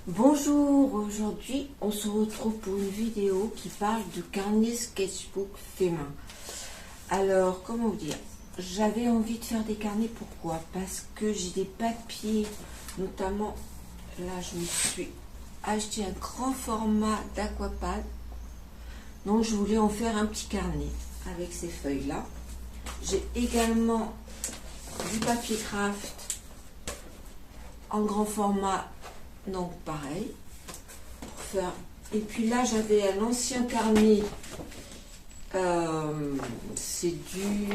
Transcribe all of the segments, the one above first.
Bonjour, aujourd'hui on se retrouve pour une vidéo qui parle de carnet sketchbook fait main. Alors, comment vous dire, j'avais envie de faire des carnets, pourquoi? Parce que j'ai des papiers, notamment là je me suis acheté un grand format d'aquapad, donc je voulais en faire un petit carnet avec ces feuilles là. J'ai également du papier craft en grand format, donc pareil pour faire. Et puis là j'avais un ancien carnet, c'est du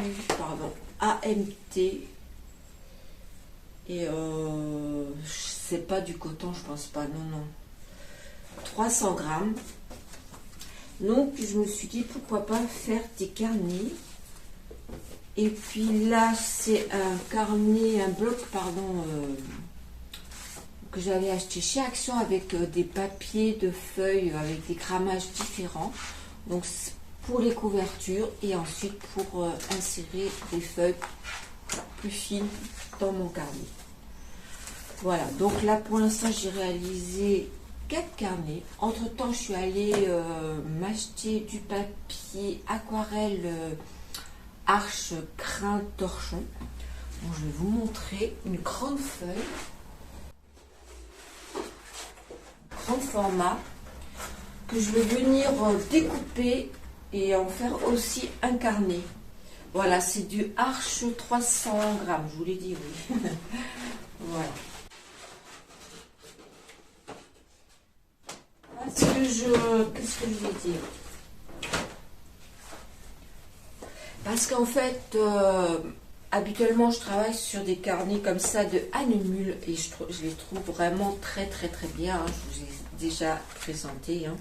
AMT, et c'est pas du coton, je pense pas, non, 300 grammes. Donc je me suis dit pourquoi pas faire des carnets. Et puis là c'est un carnet, un bloc pardon, que j'avais acheté chez Action avec des papiers de feuilles avec des grammages différents, donc pour les couvertures et ensuite pour insérer des feuilles plus fines dans mon carnet. Voilà, donc là pour l'instant j'ai réalisé 4 carnets. Entre temps je suis allée m'acheter du papier aquarelle Arche Crin Torchon. Donc, je vais vous montrer une grande feuille, grand format, que je vais venir découper et en faire aussi un carnet. Voilà, c'est du Arche 300 grammes, je vous l'ai dit, oui. Voilà. Qu'est-ce que je vais dire? Parce qu'en fait, habituellement, je travaille sur des carnets comme ça de Anne Mule et je les trouve vraiment très bien. Hein. Je vous ai déjà présenté. Hein.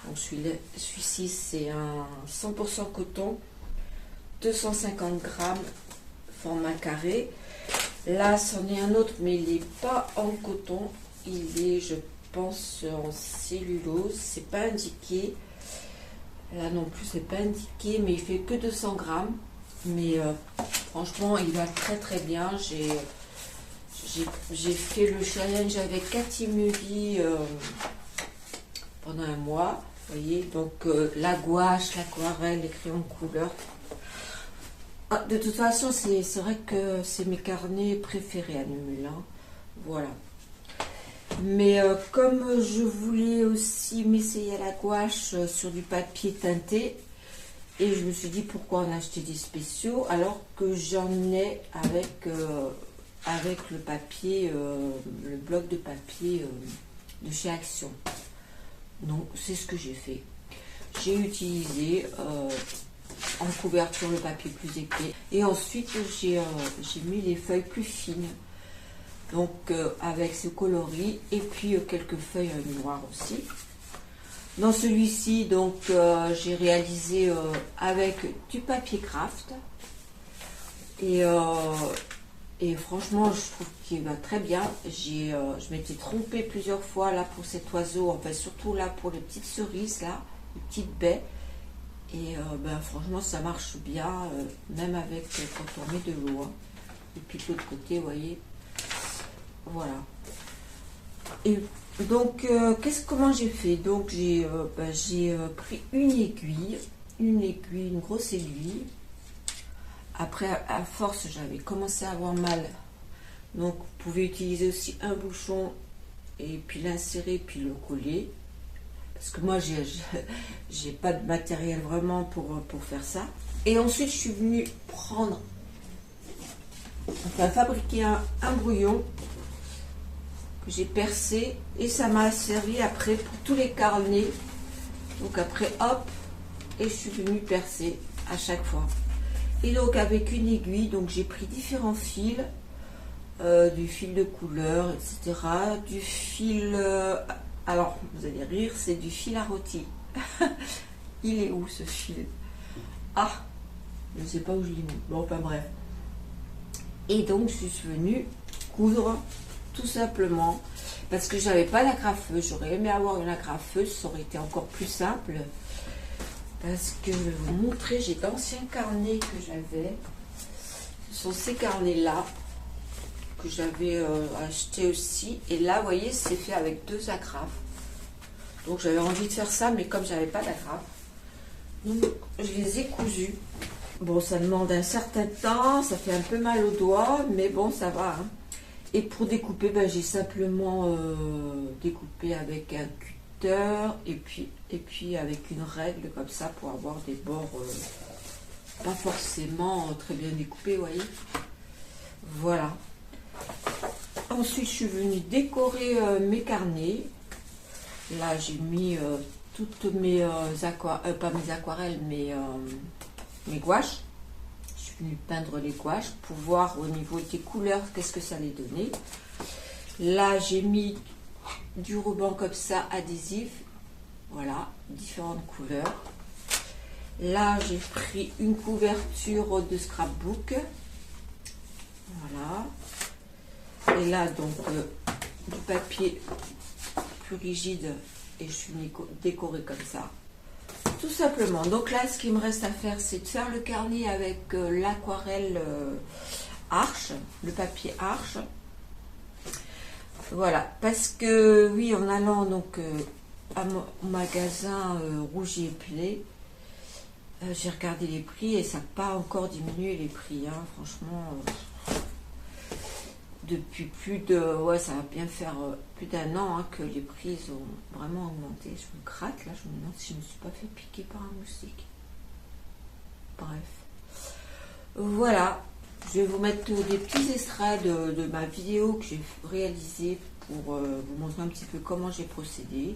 Donc celui-ci, c'est un 100% coton, 250 grammes, format carré. Là, c'en est un autre, mais il n'est pas en coton. Il est, je pense, en cellulose. C'est pas indiqué. Là non plus, c'est pas indiqué, mais il fait que 200 grammes. Mais franchement, il va très bien. J'ai fait le challenge avec Cathy Muggy pendant un mois. Vous voyez, donc la gouache, l'aquarelle, les crayons de couleur. Ah, de toute façon, c'est vrai que c'est mes carnets préférés à Numul. Hein. Voilà. Mais comme je voulais aussi m'essayer à la gouache sur du papier teinté, et je me suis dit pourquoi en acheter des spéciaux alors que j'en ai avec le papier, le bloc de papier de chez Action. Donc c'est ce que j'ai fait. J'ai utilisé en couverture le papier plus épais et ensuite j'ai mis les feuilles plus fines. Donc avec ce coloris et puis quelques feuilles noires aussi. Dans celui-ci, donc j'ai réalisé avec du papier craft et franchement je trouve qu'il va très bien. Je m'étais trompée plusieurs fois là pour cet oiseau, enfin surtout là pour les petites cerises là, les petites baies. Et franchement ça marche bien, même avec quand on met de l'eau. Hein. Et puis de l'autre côté, vous voyez. Voilà. Et donc, comment j'ai fait? Donc, j'ai pris une grosse aiguille. Après, à force, j'avais commencé à avoir mal. Donc, vous pouvez utiliser aussi un bouchon et puis l'insérer, puis le coller. Parce que moi, j'ai pas de matériel vraiment pour faire ça. Et ensuite, je suis venue fabriquer un brouillon que j'ai percé et ça m'a servi après pour tous les carnets. Donc après hop, et je suis venue percer à chaque fois. Et donc avec une aiguille, donc j'ai pris différents fils, du fil de couleur, etc. Du fil, alors vous allez rire, c'est du fil à rôti. Il est où ce fil? Ah, je ne sais pas où je l'ai mis. Bon, enfin bref. Et donc je suis venue coudre tout simplement parce que j'avais pas l'agrafeuse. J'aurais aimé avoir une agrafeuse, ça aurait été encore plus simple. Parce que je vais vous montrer, j'ai d'anciens carnets que j'avais. Ce sont ces carnets là. que j'avais acheté aussi. Et là, vous voyez, c'est fait avec 2 agrafes. Donc j'avais envie de faire ça, mais comme j'avais pas d'agrafe, donc je les ai cousus. Bon, ça demande un certain temps, ça fait un peu mal aux doigts, mais bon, ça va. Hein. Et pour découper, ben, j'ai simplement découpé avec un cutter et puis avec une règle comme ça pour avoir des bords pas forcément très bien découpés, vous voyez. Voilà. Ensuite, je suis venue décorer mes carnets. Là, j'ai mis toutes mes pas mes aquarelles, mais mes gouaches. Je suis venue peindre les gouaches pour voir au niveau des couleurs qu'est-ce que ça allait donner. Là, j'ai mis du ruban comme ça, adhésif. Voilà, différentes couleurs. Là, j'ai pris une couverture de scrapbook. Voilà. Et là, donc, du papier plus rigide et je suis décorée comme ça. Tout simplement. Donc là, ce qu'il me reste à faire, c'est de faire le carnet avec l'aquarelle Arche, le papier Arche. Voilà. Parce que, oui, en allant donc à mon magasin Rougier et Play, j'ai regardé les prix et ça n'a pas encore diminué les prix. Hein. Franchement, depuis plus de... Ouais, ça va bien faire plus d'1 an hein, que les prix ont vraiment augmenté. Je me gratte là, je me demande si je ne me suis pas fait piquer par un moustique. Bref. Voilà. Je vais vous mettre des petits extraits de ma vidéo que j'ai réalisée pour vous montrer un petit peu comment j'ai procédé.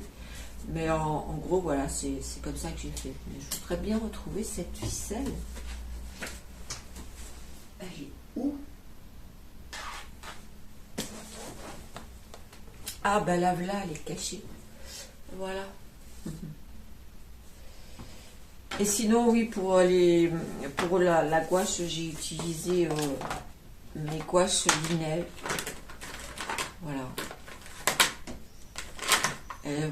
Mais en gros, voilà, c'est comme ça que j'ai fait. Mais je voudrais bien retrouver cette ficelle. Elle est où? Ah, ben là, elle est cachée. Voilà. Et sinon, oui, pour la gouache, j'ai utilisé mes gouaches Linel. Voilà.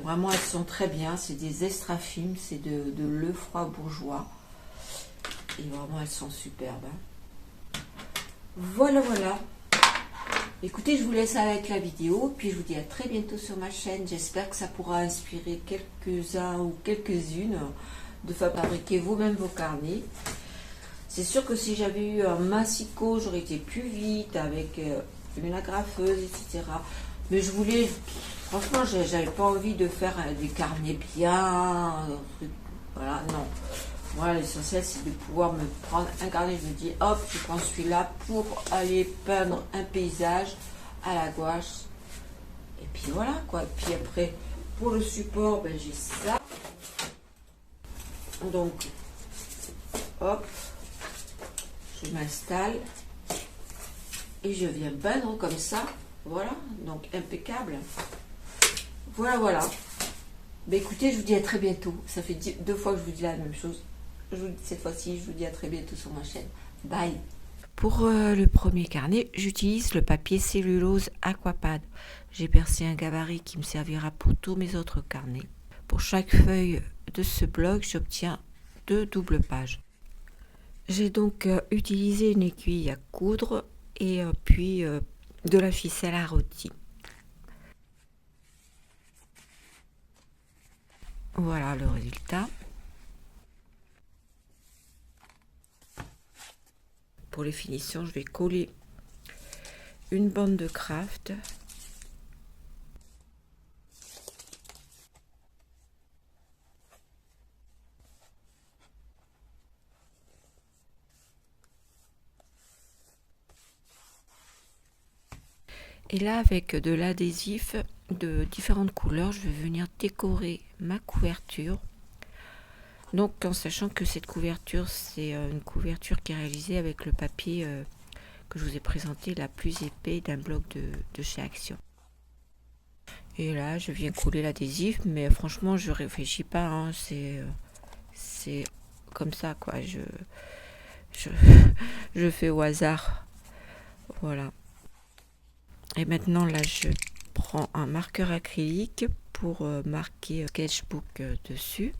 Vraiment, elles sont très bien. C'est des extra fines. C'est de Lefroy Bourgeois. Et vraiment, elles sont superbes. Hein. Voilà, voilà. Écoutez, je vous laisse avec la vidéo, puis je vous dis à très bientôt sur ma chaîne. J'espère que ça pourra inspirer quelques-uns ou quelques-unes de fabriquer vous-même vos carnets. C'est sûr que si j'avais eu un massicot, j'aurais été plus vite avec une agrafeuse, etc. Mais je voulais, franchement, j'avais pas envie de faire des carnets bien, voilà, non. Moi, l'essentiel, c'est de pouvoir me prendre un carnet. Je me dis, hop, je prends celui-là pour aller peindre un paysage à la gouache. Et puis voilà, quoi. Et puis après, pour le support, ben, j'ai ça. Donc, hop, je m'installe. Et je viens peindre comme ça. Voilà, donc impeccable. Voilà, voilà. Ben, écoutez, je vous dis à très bientôt. Ça fait 2 fois que je vous dis la même chose. Cette fois-ci, je vous dis à très bientôt sur ma chaîne. Bye. Pour le premier carnet, j'utilise le papier cellulose Aquapad. J'ai percé un gabarit qui me servira pour tous mes autres carnets. Pour chaque feuille de ce bloc, j'obtiens 2 doubles pages. J'ai donc utilisé une aiguille à coudre et puis de la ficelle à rôti. Voilà le résultat. Pour les finitions, je vais coller une bande de craft. Et là, avec de l'adhésif de différentes couleurs, je vais venir décorer ma couverture. Donc, en sachant que cette couverture, c'est une couverture qui est réalisée avec le papier que je vous ai présenté, la plus épais d'un bloc de chez Action. Et là, je viens coller l'adhésif, mais franchement, je réfléchis pas. Hein, c'est comme ça, quoi. Je fais au hasard. Voilà. Et maintenant, là, je prends un marqueur acrylique pour marquer sketchbook dessus.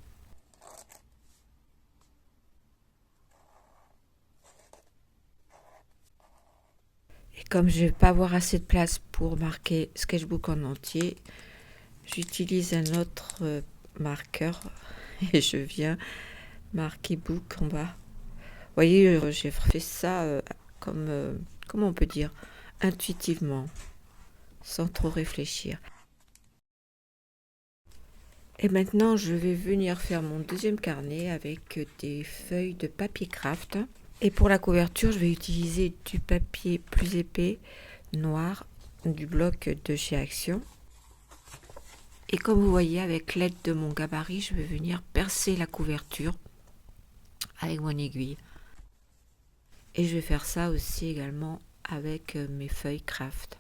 Et comme je vais pas avoir assez de place pour marquer sketchbook en entier, j'utilise un autre marqueur et je viens marquer book en bas. Vous voyez, j'ai fait ça comme, comment on peut dire, intuitivement, sans trop réfléchir. Et maintenant, je vais venir faire mon deuxième carnet avec des feuilles de papier craft. Et pour la couverture, je vais utiliser du papier plus épais, noir, du bloc de chez Action. Et comme vous voyez, avec l'aide de mon gabarit, je vais venir percer la couverture avec mon aiguille. Et je vais faire ça aussi également avec mes feuilles craft.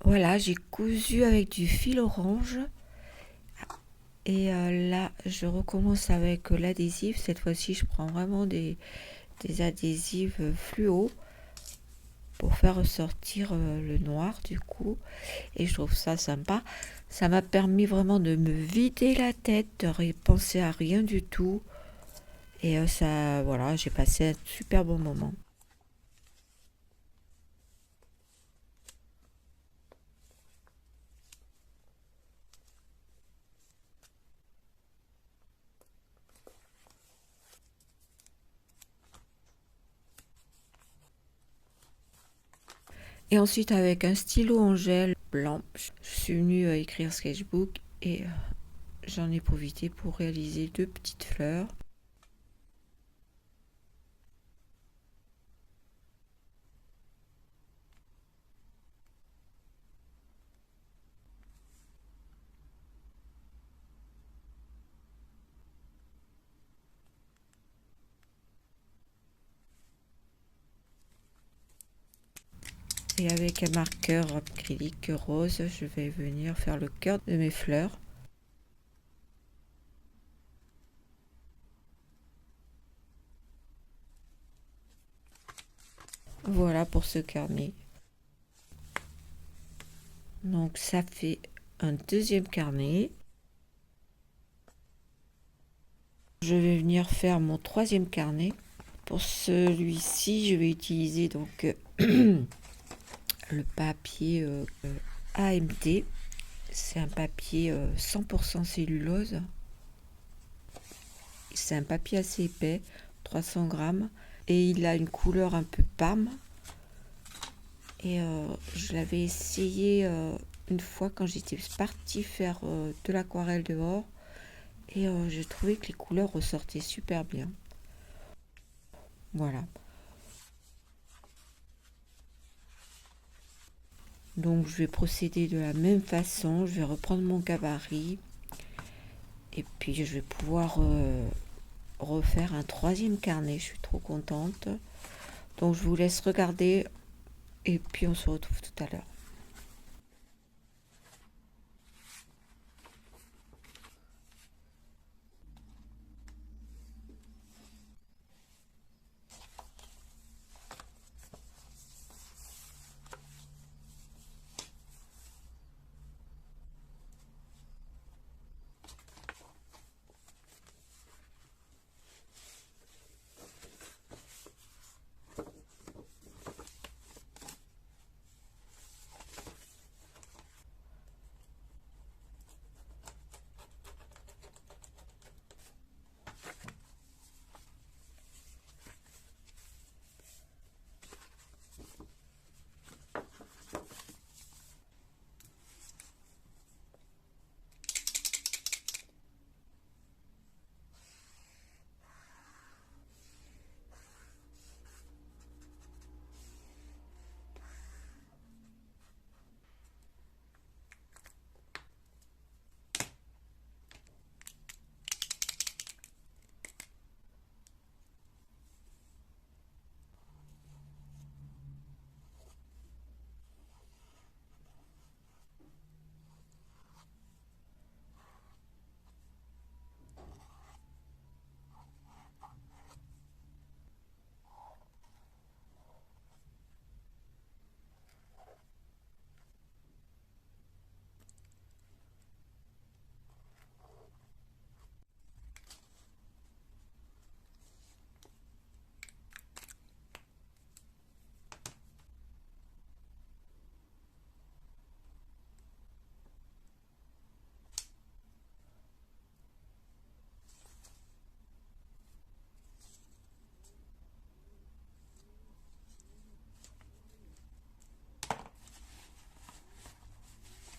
Voilà, j'ai cousu avec du fil orange. Et là, je recommence avec l'adhésif. Cette fois-ci, je prends vraiment des adhésifs fluo pour faire ressortir le noir du coup. Et je trouve ça sympa. Ça m'a permis vraiment de me vider la tête, de penser à rien du tout. Et ça, voilà, j'ai passé un super bon moment. Et ensuite, avec un stylo en gel blanc, je suis venue écrire sketchbook et j'en ai profité pour réaliser 2 petites fleurs. Et avec un marqueur acrylique rose, je vais venir faire le cœur de mes fleurs. Voilà pour ce carnet. Donc ça fait un deuxième carnet. Je vais venir faire mon troisième carnet. Pour celui-ci, je vais utiliser donc le papier AMD. C'est un papier 100% cellulose. C'est un papier assez épais, 300 grammes. Et il a une couleur un peu parme. Et je l'avais essayé une fois quand j'étais partie faire de l'aquarelle dehors. Et j'ai trouvé que les couleurs ressortaient super bien. Voilà. Donc je vais procéder de la même façon. Je vais reprendre mon gabarit. Et puis je vais pouvoir refaire un troisième carnet. Je suis trop contente. Donc je vous laisse regarder. Et puis on se retrouve tout à l'heure.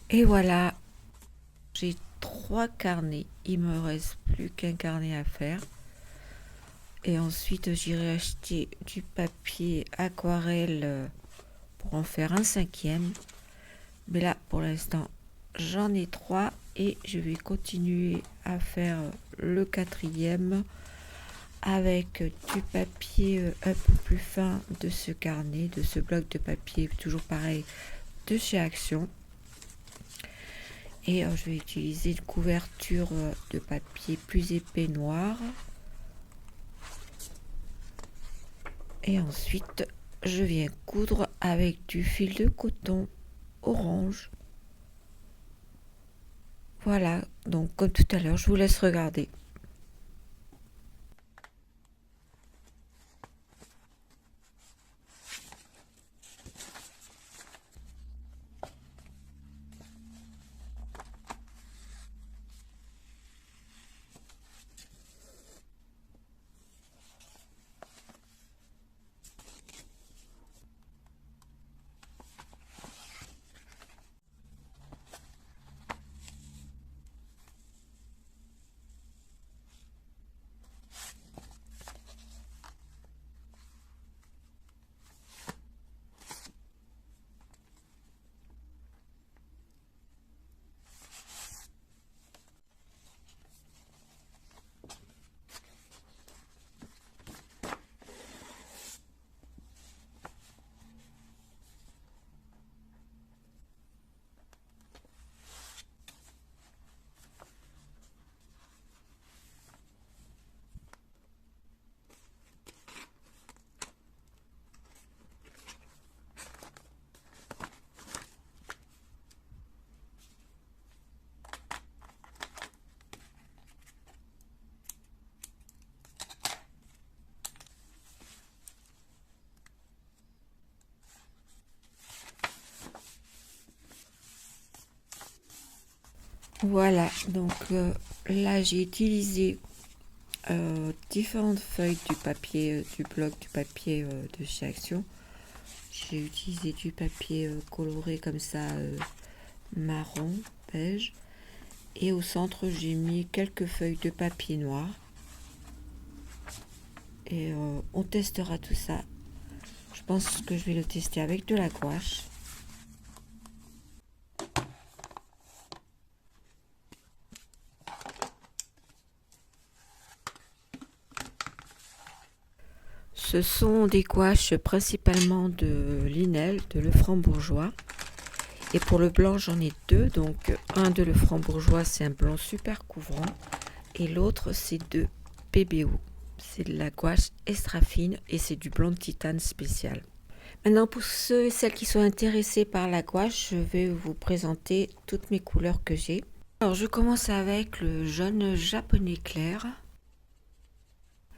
Et voilà, j'ai 3 carnets. Il me reste plus qu'un carnet à faire. Et ensuite, j'irai acheter du papier aquarelle pour en faire un 5e. Mais là, pour l'instant, j'en ai 3 et je vais continuer à faire le 4e avec du papier un peu plus fin de ce carnet, de ce bloc de papier, toujours pareil, de chez Action. Et je vais utiliser une couverture de papier plus épais noir. Et ensuite, je viens coudre avec du fil de coton orange. Voilà, donc comme tout à l'heure, je vous laisse regarder. Voilà, donc là j'ai utilisé différentes feuilles du papier, du bloc du papier de chez Action. J'ai utilisé du papier coloré comme ça, marron, beige. Et au centre, j'ai mis quelques feuilles de papier noir. Et on testera tout ça. Je pense que je vais le tester avec de la gouache. Ce sont des gouaches principalement de Linel, de Lefranc-Bourgeois. Et pour le blanc, j'en ai 2. Donc un de Lefranc-Bourgeois, c'est un blanc super couvrant. Et l'autre, c'est de PBO. C'est de la gouache extra fine et c'est du blanc de titane spécial. Maintenant, pour ceux et celles qui sont intéressés par la gouache, je vais vous présenter toutes mes couleurs que j'ai. Alors, je commence avec le jaune japonais clair,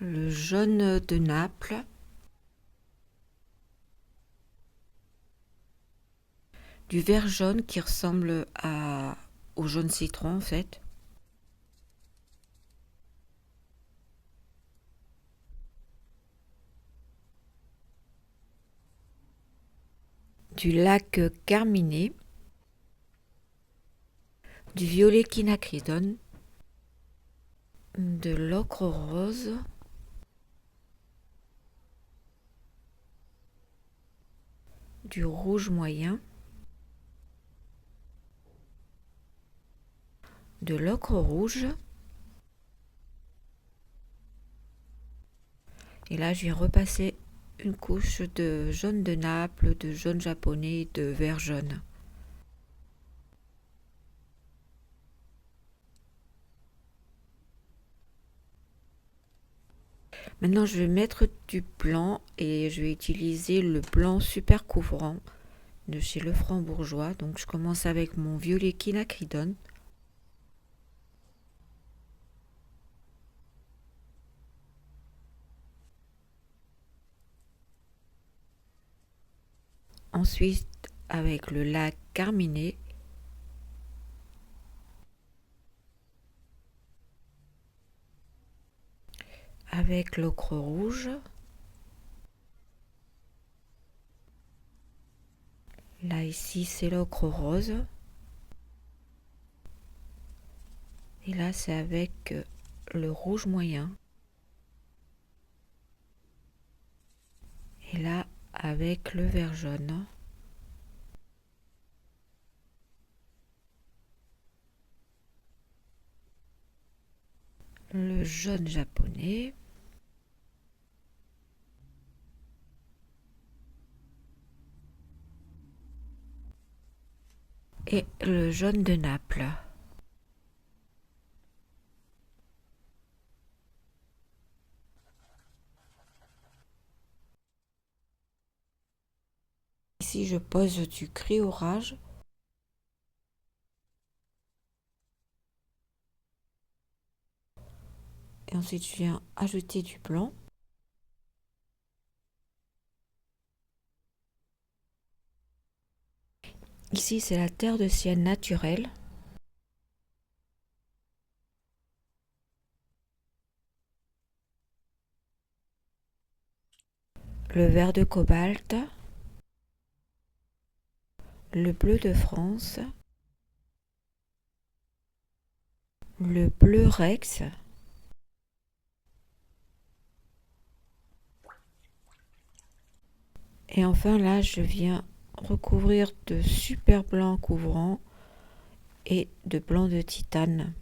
le jaune de Naples, du vert jaune qui ressemble au jaune citron en fait, du lac carminé, du violet quinacridone, de l'ocre rose, du rouge moyen, de l'ocre rouge. Et là, je viens repasser une couche de jaune de Naples, de jaune japonais, de vert jaune. Maintenant, je vais mettre du blanc et je vais utiliser le blanc super couvrant de chez Lefranc-Bourgeois. Donc, je commence avec mon violet quinacridone. Ensuite, avec le lac carminé. Avec l'ocre rouge. Là, ici, c'est l'ocre rose. Et là, c'est avec le rouge moyen. Et là, avec le vert jaune. Le jaune japonais. Et le jaune de Naples. Ici, je pose du gris orage. Et ensuite, je viens ajouter du blanc. Ici, c'est la terre de sienne naturelle. Le vert de cobalt. Le bleu de France. Le bleu Rex. Et enfin là, je viens recouvrir de super blanc couvrant et de blanc de titane.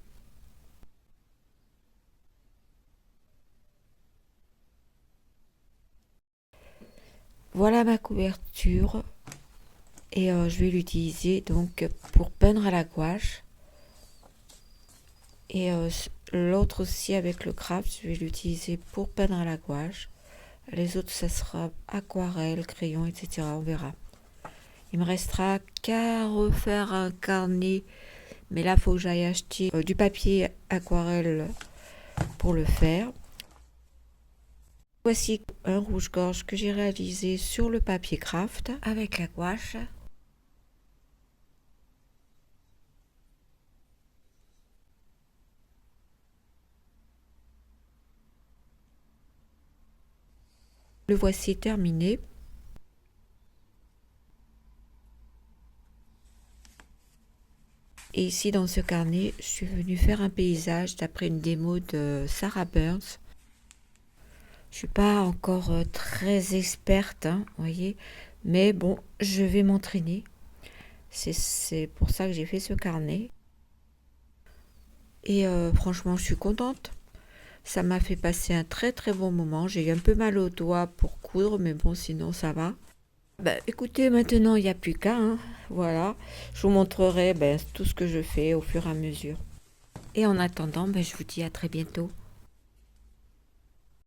Voilà ma couverture et je vais l'utiliser donc pour peindre à la gouache. Et l'autre aussi avec le craft, je vais l'utiliser pour peindre à la gouache. Les autres, ça sera aquarelle, crayon, etc. On verra. Il me restera qu'à refaire un carnet. Mais là, il faut que j'aille acheter du papier aquarelle pour le faire. Voici un rouge-gorge que j'ai réalisé sur le papier craft avec la gouache. Le voici terminé. Et ici, dans ce carnet, je suis venue faire un paysage d'après une démo de Sarah Burns. Je suis pas encore très experte, hein, voyez, mais bon, je vais m'entraîner. C'est pour ça que j'ai fait ce carnet. Et franchement, je suis contente. Ça m'a fait passer un très très bon moment. J'ai eu un peu mal aux doigts pour coudre, mais bon, sinon ça va. Bah, écoutez, maintenant, il n'y a plus qu'à, hein. Voilà. Je vous montrerai tout ce que je fais au fur et à mesure. Et en attendant, je vous dis à très bientôt.